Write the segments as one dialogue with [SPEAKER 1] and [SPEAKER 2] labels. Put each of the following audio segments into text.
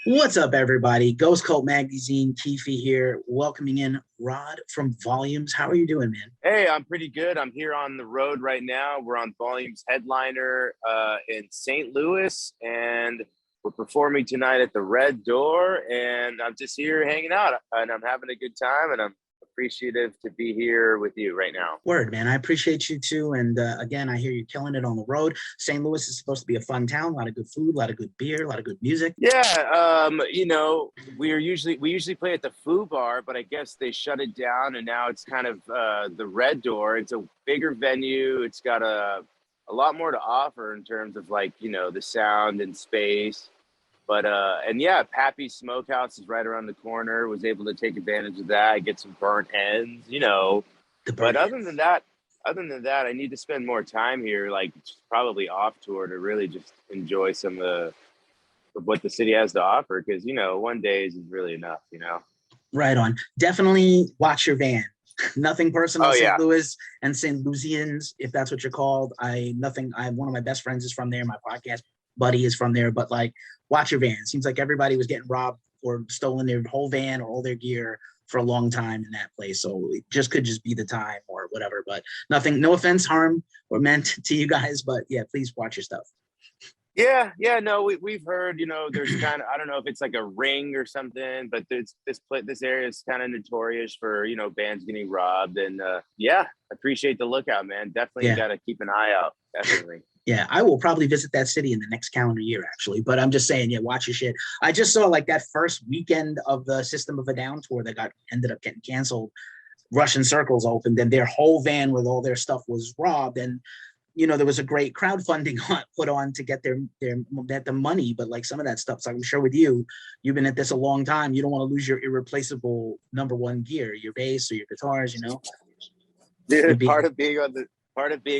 [SPEAKER 1] What's up, everybody? Ghost Cult Magazine, Keefe here, welcoming in Rod from Volumes. How are you doing, man?
[SPEAKER 2] Hey, I'm pretty good. I'm here on the road right now. We're on Volume's headliner in St. Louis, and we're performing tonight at the Red Door. And I'm just here hanging out, and I'm having a good time, and I'm appreciative to be here with you right now.
[SPEAKER 1] Word, man. I appreciate you too. And again, I hear you killing it on the road. St. Louis is supposed to be a fun town, a lot of good food, a lot of good beer, a lot of good music.
[SPEAKER 2] Yeah, we usually play at the Foo Bar, but I guess they shut it down, and now it's kind of the Red Door. It's a bigger venue. It's got a lot more to offer in terms of the sound and space. But and yeah, Pappy's Smokehouse is right around the corner. Was able to take advantage of that, get some burnt ends.
[SPEAKER 1] The
[SPEAKER 2] But
[SPEAKER 1] burnt ends.
[SPEAKER 2] other than that, I need to spend more time here, like probably off tour, to really just enjoy some of what the city has to offer. Because one day is really enough.
[SPEAKER 1] Right on. Definitely watch your van. Nothing personal,
[SPEAKER 2] Oh
[SPEAKER 1] St.
[SPEAKER 2] yeah,
[SPEAKER 1] Louis and St. Lucians, if that's what you're called. I one of my best friends is from there. My podcast buddy is from there, but like watch your van. Seems like everybody was getting robbed or stolen their whole van or all their gear for a long time in that place. So it just could just be the time or whatever. But nothing, no offense, harm or meant to you guys, but yeah, please watch your stuff.
[SPEAKER 2] yeah. No, we've heard. There's kind of, I don't know if it's like a ring or something, but this area is kind of notorious for bands getting robbed. And yeah, appreciate the lookout, man. Definitely
[SPEAKER 1] Yeah.
[SPEAKER 2] got to keep an eye out. Definitely.
[SPEAKER 1] Yeah, I will probably visit that city in the next calendar year, actually. But I'm just saying, yeah, watch your shit. I just saw like that first weekend of the System of a Down tour that got ended up getting canceled. Russian Circles opened, and their whole van with all their stuff was robbed. And there was a great crowdfunding put on to get the money. But like some of that stuff, so I'm sure with you, you've been at this a long time. You don't want to lose your irreplaceable number one gear, your bass or your guitars. You'd
[SPEAKER 2] Dude,
[SPEAKER 1] be
[SPEAKER 2] part of being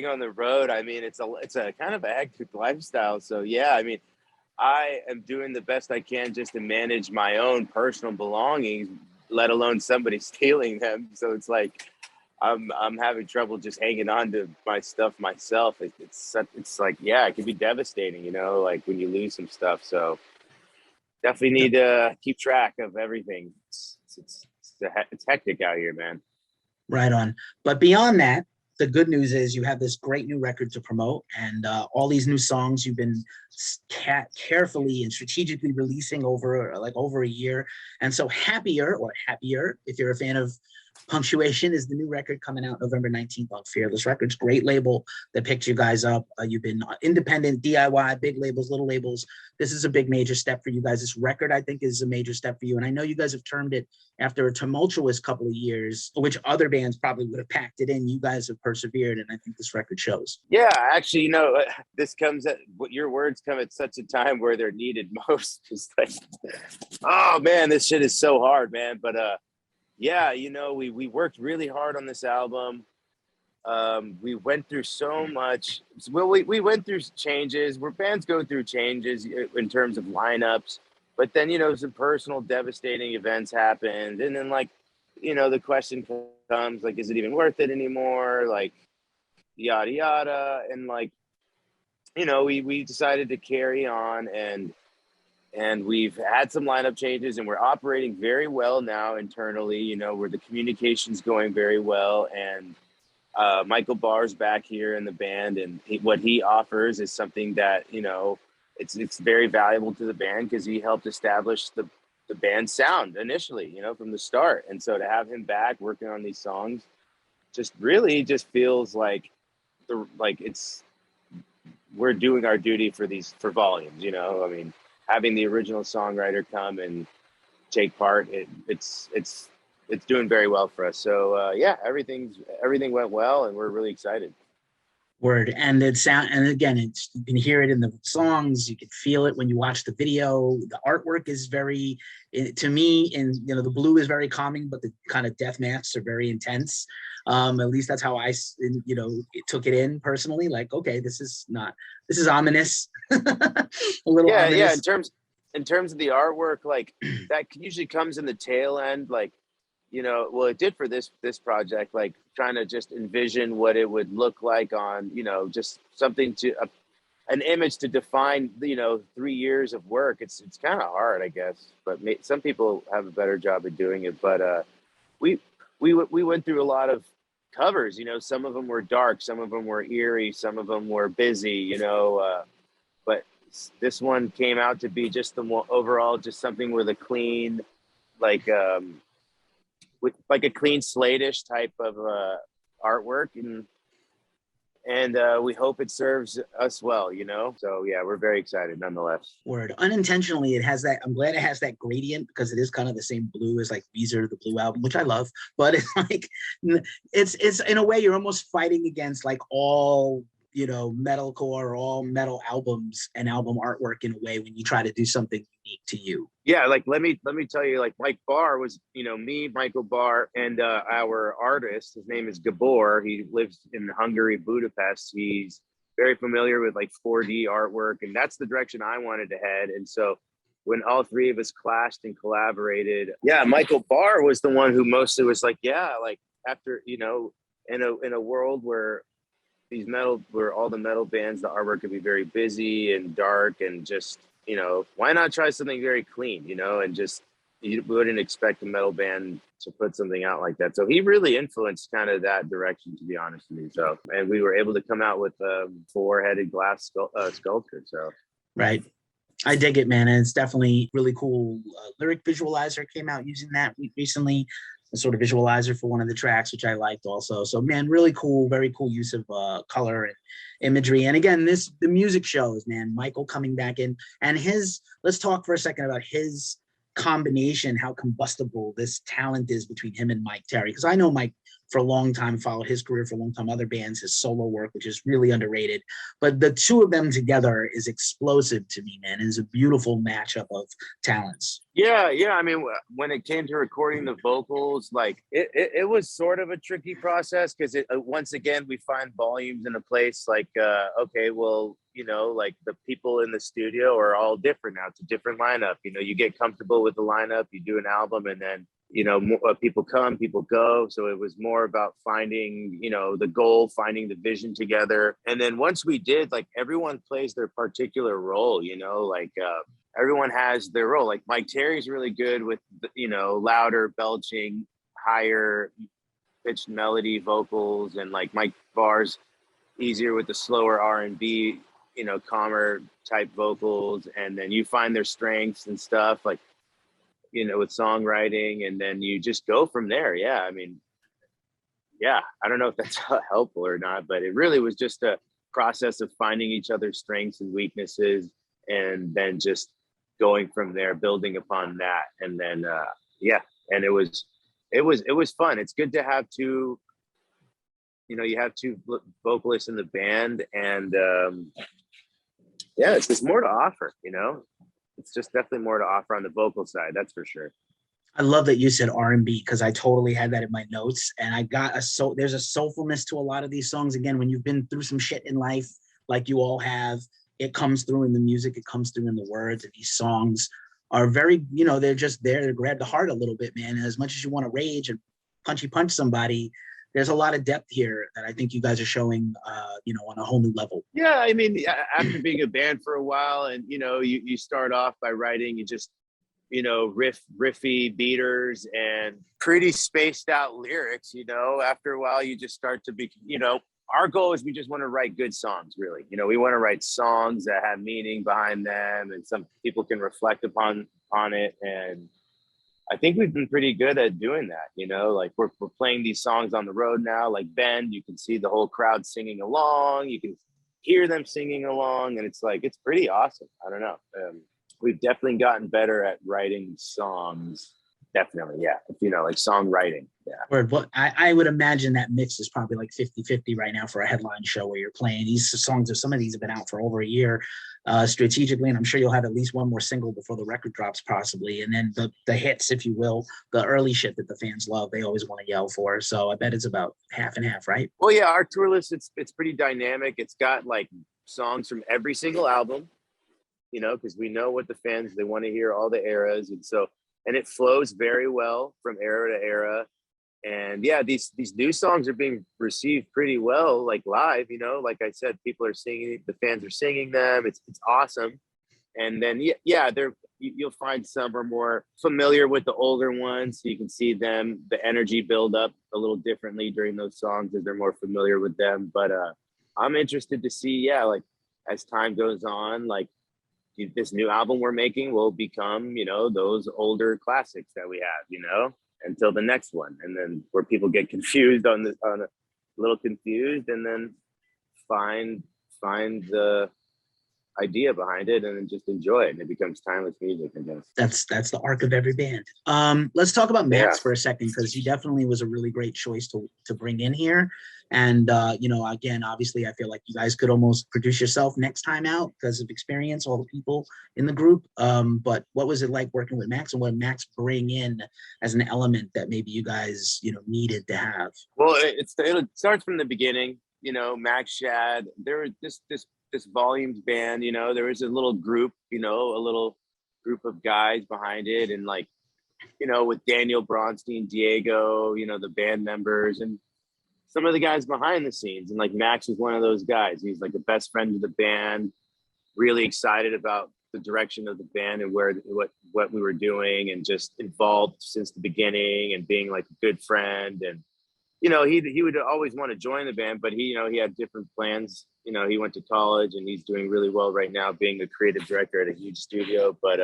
[SPEAKER 2] on the road, I mean, it's a kind of a hectic lifestyle. So yeah, I mean, I am doing the best I can just to manage my own personal belongings, let alone somebody stealing them. So it's like I'm having trouble just hanging on to my stuff myself. It's like, yeah, it can be devastating, like when you lose some stuff. So definitely need to keep track of everything. It's hectic out here, man.
[SPEAKER 1] right on. But beyond that, the good news is you have this great new record to promote, and all these new songs you've been carefully and strategically releasing over a year. And so, happier, if you're a fan of Punctuation, is the new record coming out November 19th on Fearless Records. Great label that picked you guys up. You've been independent, DIY, big labels, little labels. This is a big major step for you guys. This record, I think, is a major step for you. And I know you guys have termed it after a tumultuous couple of years, which other bands probably would have packed it in. You guys have persevered, and I think this record shows.
[SPEAKER 2] Yeah, actually, this comes at what your words come at such a time where they're needed most. It's like, oh man, this shit is so hard, man. But yeah, we worked really hard on this album. We went through so much. Well, we went through changes. Where bands go through changes in terms of lineups, but then some personal devastating events happened, and then the question comes, like, is it even worth it anymore? Like, yada yada, and we decided to carry on, and we've had some lineup changes, and we're operating very well now internally, where the communication's going very well. And Michael Barr's back here in the band, and what he offers is something that, it's very valuable to the band, because he helped establish the band's sound initially, from the start. And so to have him back working on these songs just really just feels like it's we're doing our duty for volumes. I mean, having the original songwriter come and take part, it's doing very well for us. So yeah, everything went well, and we're really excited.
[SPEAKER 1] Word. And it sound, and again, you can hear it in the songs, you can feel it when you watch the video. The artwork is very, to me, and the blue is very calming, but the kind of death masks are very intense. At least that's how took it in personally. Like, okay, this is ominous. A little
[SPEAKER 2] Yeah,
[SPEAKER 1] ominous.
[SPEAKER 2] in terms of the artwork, like, that usually comes in the tail end, like, well, it did for this project, like trying to just envision what it would look like on, just something an image to define, 3 years of work. It's kind of hard, I guess, but some people have a better job of doing it. But we we went through a lot of covers. Some of them were dark, some of them were eerie, some of them were busy. But this one came out to be just the more overall, just something with a clean, like with like a clean slate-ish type of artwork, and we hope it serves us well. So yeah, we're very excited nonetheless.
[SPEAKER 1] Word. Unintentionally, it has that. I'm glad it has that gradient because it is kind of the same blue as like Weezer, the Blue Album, which I love. But it's like, it's in a way you're almost fighting against like all metalcore or all metal albums and album artwork in a way when you try to do something unique to you.
[SPEAKER 2] Yeah, like let me tell you, like Mike Barr was, me, Michael Barr, and our artist. His name is Gabor. He lives in Hungary, Budapest. He's very familiar with like 4D artwork, and that's the direction I wanted to head. And so when all three of us clashed and collaborated, yeah, Michael Barr was the one who mostly was like, yeah, like after in a world where where all the metal bands, the artwork could be very busy and dark and just, why not try something very clean, and just, you wouldn't expect a metal band to put something out like that. So he really influenced kind of that direction, to be honest with you. So, and we were able to come out with a 4-headed glass sculpture. So,
[SPEAKER 1] right. I dig it, man. And it's definitely really cool. Lyric Visualizer came out using that recently, a sort of visualizer for one of the tracks, which I liked also. So, man, really cool, very cool use of color and imagery. And again, the music shows, man, Michael coming back in and let's talk for a second about his combination, how combustible this talent is between him and Mike Terry. Because I know Mike for a long time, followed his career for a long time, other bands, his solo work, which is really underrated. But the two of them together is explosive to me, man. It is a beautiful matchup of talents.
[SPEAKER 2] Yeah. I mean, when it came to recording the vocals, like it was sort of a tricky process because once again, we find volumes in a place like, okay, well, like the people in the studio are all different now. It's a different lineup. You get comfortable with the lineup, you do an album, and then, people come, people go. So it was more about finding, the goal, finding the vision together. And then once we did, like everyone plays their particular role, like, everyone has their role. Like Mike Terry's really good with, louder, belching, higher pitched melody vocals, and like Mike Barr's easier with the slower R&B, calmer type vocals. And then you find their strengths and stuff, like, with songwriting, and then you just go from there. Yeah, I mean, yeah, I don't know if that's helpful or not, but it really was just a process of finding each other's strengths and weaknesses, and then just going from there, building upon that. And then and it was fun. It's good to have two, you have two vocalists in the band, and it's just more to offer. It's just definitely more to offer on the vocal side, that's for sure.
[SPEAKER 1] I love that you said R&B because I totally had that in my notes, and I got there's a soulfulness to a lot of these songs. Again, when you've been through some shit in life, like you all have, it comes through in the music, it comes through in the words, and these songs are very, they're just there to grab the heart a little bit, man. And as much as you want to rage and punch somebody, there's a lot of depth here that I think you guys are showing, on a whole new level.
[SPEAKER 2] Yeah, I mean, after being a band for a while, and you start off by writing, you just riffy beaters and pretty spaced out lyrics. After a while, you just start to be, our goal is we just want to write good songs, really. We want to write songs that have meaning behind them, and some people can reflect upon it. And I think we've been pretty good at doing that. Like we're playing these songs on the road now, like Bend, you can see the whole crowd singing along, you can hear them singing along, and it's like, it's pretty awesome. I don't know. We've definitely gotten better at writing songs. Definitely, yeah. Like songwriting, yeah.
[SPEAKER 1] Word. Well, I would imagine that mix is probably like 50-50 right now for a headline show where you're playing these songs. Some of these have been out for over a year strategically, and I'm sure you'll have at least one more single before the record drops possibly. And then the hits, if you will, the early shit that the fans love, they always want to yell for. So I bet it's about half and half, right?
[SPEAKER 2] Well, yeah, our tour list, it's pretty dynamic. It's got like songs from every single album, because we know what the fans, they want to hear all the eras. And it flows very well from era to era. And yeah, these new songs are being received pretty well, like live, you know, like I said, people are singing, the fans are singing them. It's awesome. And then yeah, you'll find some are more familiar with the older ones, so you can see them, the energy build up a little differently during those songs as they're more familiar with them. But I'm interested to see, yeah, like as time goes on, like this new album we're making will become, you know, those older classics that we have, you know, until the next one. And then where people get confused on a little confused, and then find the idea behind it and then just enjoy it, and it becomes timeless music, I guess.
[SPEAKER 1] That's the arc of every band. Let's talk about Max
[SPEAKER 2] Yeah.
[SPEAKER 1] for a second, because he definitely was a really great choice to bring in here. And you know, again, obviously, I feel like you guys could almost produce yourself next time out because of experience, all the people in the group. But what was it like working with Max, and what did Max bring in as an element that maybe you guys, you know, needed to have?
[SPEAKER 2] Well, it starts from the beginning. You know, Max, Shad, there was this Volumes band. You know, there was a little group. You know, a little group of guys behind it, and like, you know, with Daniel Bronstein, Diego, you know, the band members, and some of the guys behind the scenes. And like Max is one of those guys. He's like a best friend of the band, really excited about the direction of the band and what we were doing, and just involved since the beginning, and being like a good friend. And you know, he would always want to join the band, but he, you know, he had different plans. You know, he went to college, and he's doing really well right now being a creative director at a huge studio. But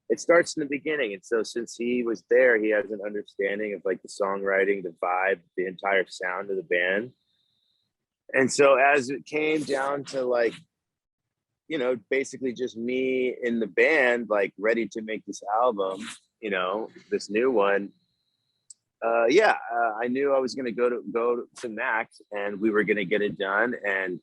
[SPEAKER 2] it starts in the beginning. And so since he was there, he has an understanding of like the songwriting, the vibe, the entire sound of the band. And so as it came down to like, you know, basically just me in the band, like ready to make this album, you know, this new one, I knew I was going to go to Max, and we were going to get it done. And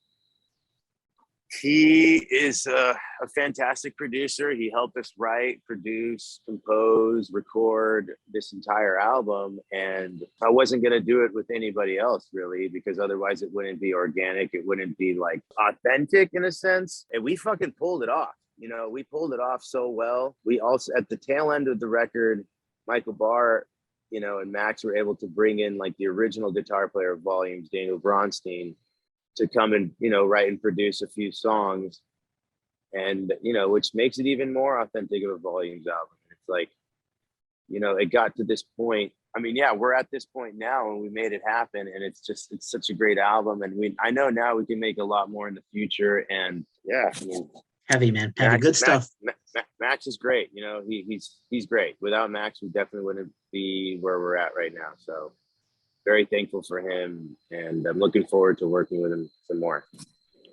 [SPEAKER 2] he is a fantastic producer. He helped us write, produce, compose, record this entire album. And I wasn't going to do it with anybody else, really, because otherwise it wouldn't be organic. It wouldn't be like authentic in a sense. And we fucking pulled it off. You know, we pulled it off so well. We also, at the tail end of the record, Michael Barr, you know, and Max were able to bring in like the original guitar player of Volumes, Daniel Bronstein, to come and, you know, write and produce a few songs. And, you know, which makes it even more authentic of a Volumes album. It's like, you know, it got to this point. I mean, yeah, we're at this point now, and we made it happen. And it's such a great album. And I know now we can make a lot more in the future. And yeah, I mean,
[SPEAKER 1] Heavy, man. Heavy. Good stuff.
[SPEAKER 2] Max is great. You know, he's great. Without Max, we definitely wouldn't be where we're at right now. So very thankful for him, and I'm looking forward to working with him some more.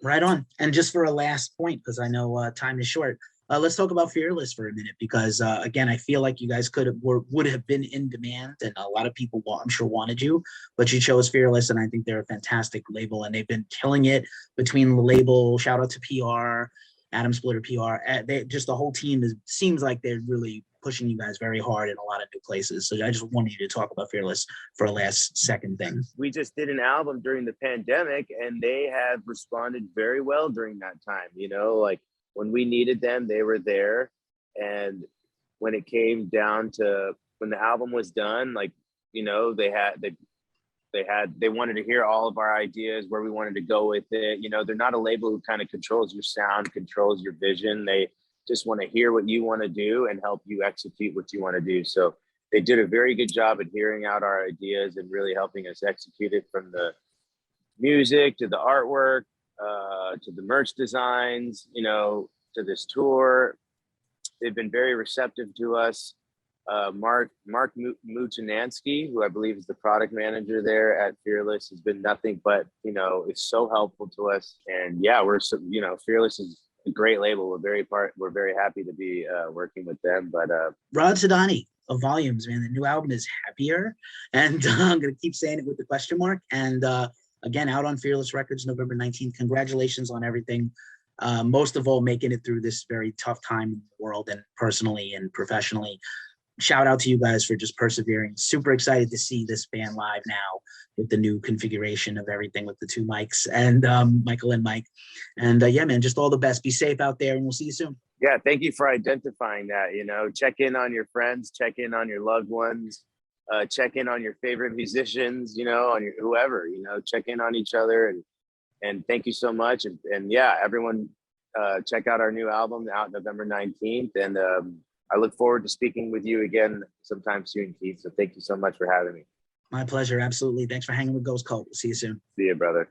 [SPEAKER 1] Right on. And just for a last point, because I know time is short, let's talk about Fearless for a minute, because again, I feel like you guys would have been in demand, and a lot of people, I'm sure, wanted you, but you chose Fearless, and I think they're a fantastic label, and they've been killing it between the label. Shout out to PR, Adam Splitter PR. The whole team seems like they're really pushing you guys very hard in a lot of new places. So I just wanted you to talk about Fearless for a last second thing.
[SPEAKER 2] We just did an album during the pandemic, and they have responded very well during that time. You know, like when we needed them, they were there. And when it came down to when the album was done, like, you know, they wanted to hear all of our ideas, where we wanted to go with it. You know, they're not a label who kind of controls your sound, controls your vision. They just want to hear what you want to do and help you execute what you want to do. So they did a very good job at hearing out our ideas and really helping us execute it, from the music to the artwork, to the merch designs, you know, to this tour. They've been very receptive to us. Mark Muchinansky, who I believe is the product manager there at Fearless, has been nothing but, you know, is so helpful to us. And yeah, you know, Fearless is a great label. We're very happy to be working with them. But
[SPEAKER 1] Raad Soudani of Volumes, man, the new album is Happier, and I'm gonna keep saying it with the question mark. And again, out on Fearless Records, November 19th. Congratulations on everything. Most of all, making it through this very tough time in the world, and personally and professionally. Shout out to you guys for just persevering. Super excited to see this band live now with the new configuration of everything with the two mics, and Michael and Mike. And yeah, man, just all the best. Be safe out there, and we'll see you soon.
[SPEAKER 2] Yeah, thank you for identifying that. You know, check in on your friends, check in on your loved ones. check in on your favorite musicians, you know, on your whoever, you know, check in on each other, and thank you so much. And yeah, everyone, check out our new album out November 19th. And I look forward to speaking with you again sometime soon, Keith. So thank you so much for having me.
[SPEAKER 1] My pleasure. Absolutely. Thanks for hanging with Ghost Cult. We'll see you soon.
[SPEAKER 2] See you, brother.